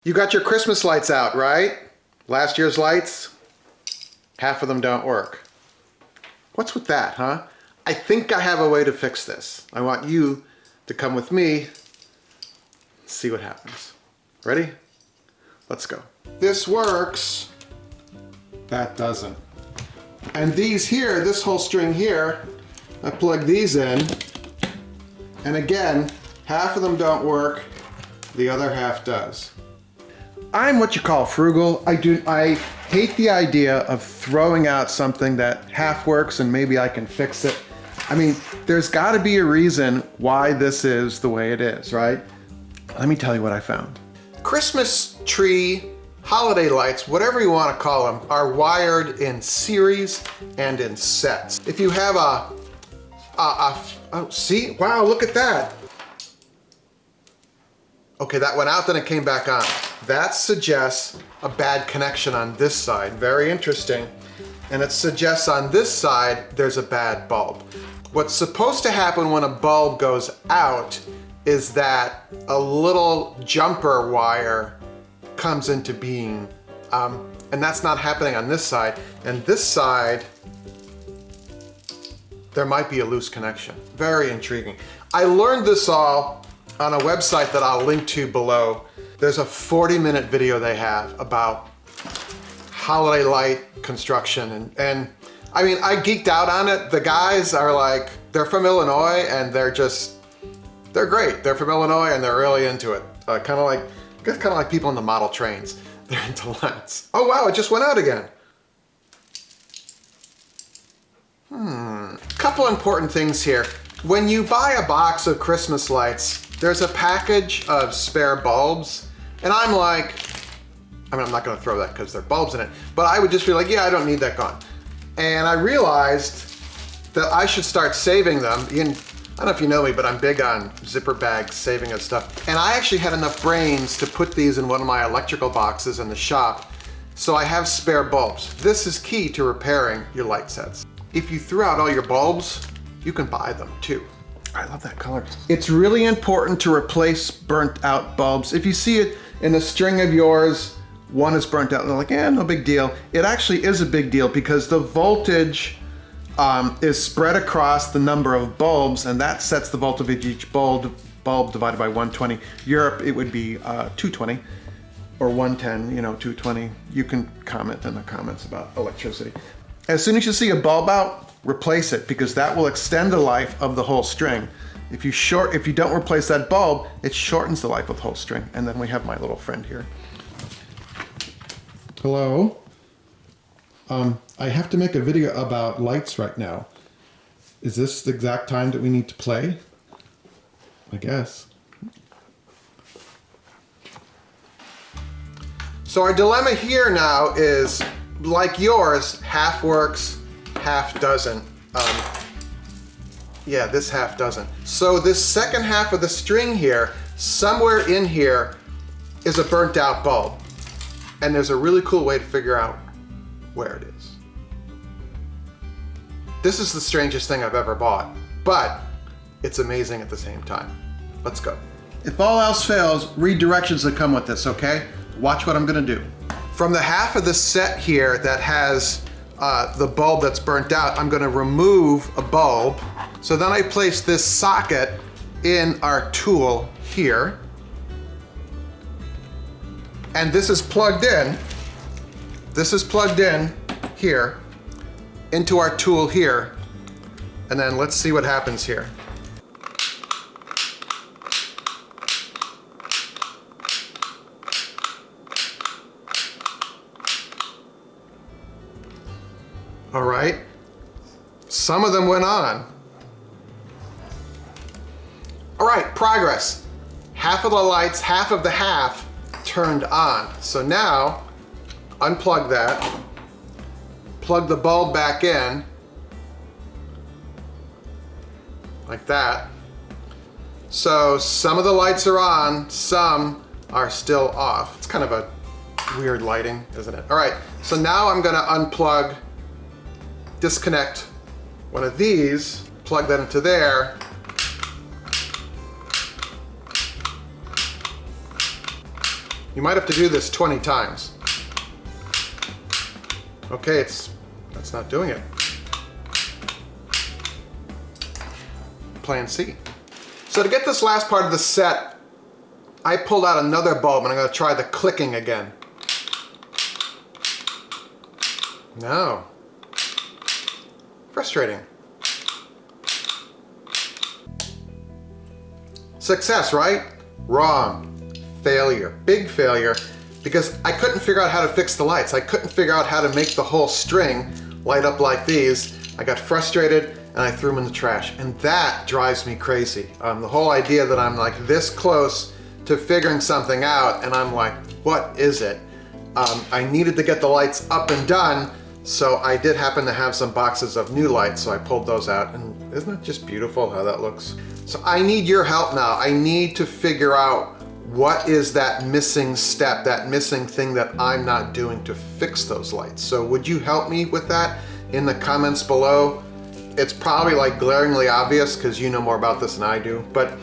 You got your Christmas lights out, right? Last year's lights, half of them don't work. What's with that, huh? I think I have a way to fix this. I want you to come with me, see what happens. Ready? Let's go. This works. That doesn't. And these here, this whole string here, I plug these in, and again, half of them don't work, the other half does. I'm what you call frugal. I hate the idea of throwing out something that half works and maybe I can fix it. I mean, there's got to be a reason why this is the way it is, right? Let me tell you what I found. Christmas tree, holiday lights, whatever you want to call them, are wired in series and in sets. If you have oh, see? Wow, look at that. Okay, that went out, then it came back on. That suggests a bad connection on this side. Very interesting. And it suggests on this side, there's a bad bulb. What's supposed to happen when a bulb goes out is that a little jumper wire comes into being. And that's not happening on this side. And this side, there might be a loose connection. Very intriguing. I learned this all on a website that I'll link to below. There's a 40-minute video they have about holiday light construction. And I mean, I geeked out on it. The guys are like, they're from Illinois and they're great. They're from Illinois and they're really into it. Kind of like people in the model trains. They're into lights. Oh wow, it just went out again. Couple important things here. When you buy a box of Christmas lights, there's a package of spare bulbs, and I'm like, I mean, I'm not gonna throw that because there are bulbs in it, but I would just be like, yeah, I don't need that gone. And I realized that I should start saving them. I don't know if you know me, but I'm big on zipper bags, saving of stuff. And I actually had enough brains to put these in one of my electrical boxes in the shop, so I have spare bulbs. This is key to repairing your light sets. If you threw out all your bulbs, you can buy them too. I love that color. It's really important to replace burnt out bulbs. If you see it in a string of yours, one is burnt out and they're like, no big deal. It actually is a big deal because the voltage is spread across the number of bulbs, and that sets the voltage of each bulb divided by 120. Europe, it would be 220 or 110, 220. You can comment in the comments about electricity. As soon as you see a bulb out, replace it, because that will extend the life of the whole string. If you don't replace that bulb, it shortens the life of the whole string. And then we have my little friend here. Hello. I have to make a video about lights right now. Is this the exact time that we need to play? I guess. So our dilemma here now is, like yours, half works, half doesn't. Yeah, this half doesn't. So this second half of the string here, somewhere in here is a burnt out bulb. And there's a really cool way to figure out where it is. This is the strangest thing I've ever bought, but it's amazing at the same time. Let's go. If all else fails, read directions that come with this, okay? Watch what I'm gonna do. From the half of the set here that has the bulb that's burnt out, I'm gonna remove a bulb. So then I place this socket in our tool here. And this is plugged in. This is plugged in here into our tool here. And then let's see what happens here. All right, some of them went on. All right, progress. Half of the lights, half of the half turned on. So now, unplug that, plug the bulb back in, like that. So some of the lights are on, some are still off. It's kind of a weird lighting, isn't it? All right, so now I'm gonna unplug, disconnect one of these, plug that into there. You You might have to do this 20 times. Okay, that's not doing it. Plan C. So to get this last part of the set, I pulled out another bulb and I'm going to try the clicking again. No. Frustrating. Success, right? Wrong. Failure. Big failure. Because I couldn't figure out how to fix the lights. I couldn't figure out how to make the whole string light up like these. I got frustrated and I threw them in the trash. And that drives me crazy. The whole idea that I'm like this close to figuring something out and I'm like, what is it? I needed to get the lights up and done, so I did happen to have some boxes of new lights, so I pulled those out, and isn't it just beautiful how that looks? So I need your help now. I need to figure out what is that missing step, that missing thing that I'm not doing to fix those lights. So would you help me with that in the comments below? It's probably like glaringly obvious because you know more about this than I do, but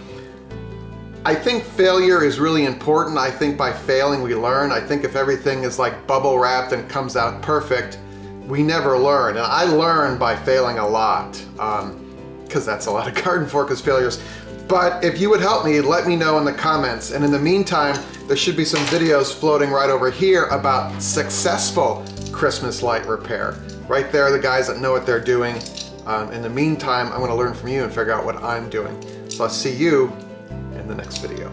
I think failure is really important. I think by failing we learn. I think if everything is like bubble wrapped and comes out perfect, we never learn. And I learn by failing a lot, because that's a lot of GardenFork is failures. But if you would help me, let me know in the comments. And in the meantime, there should be some videos floating right over here about successful Christmas light repair. Right there, the guys that know what they're doing. In the meantime, I'm going to learn from you and figure out what I'm doing. So I'll see you in the next video.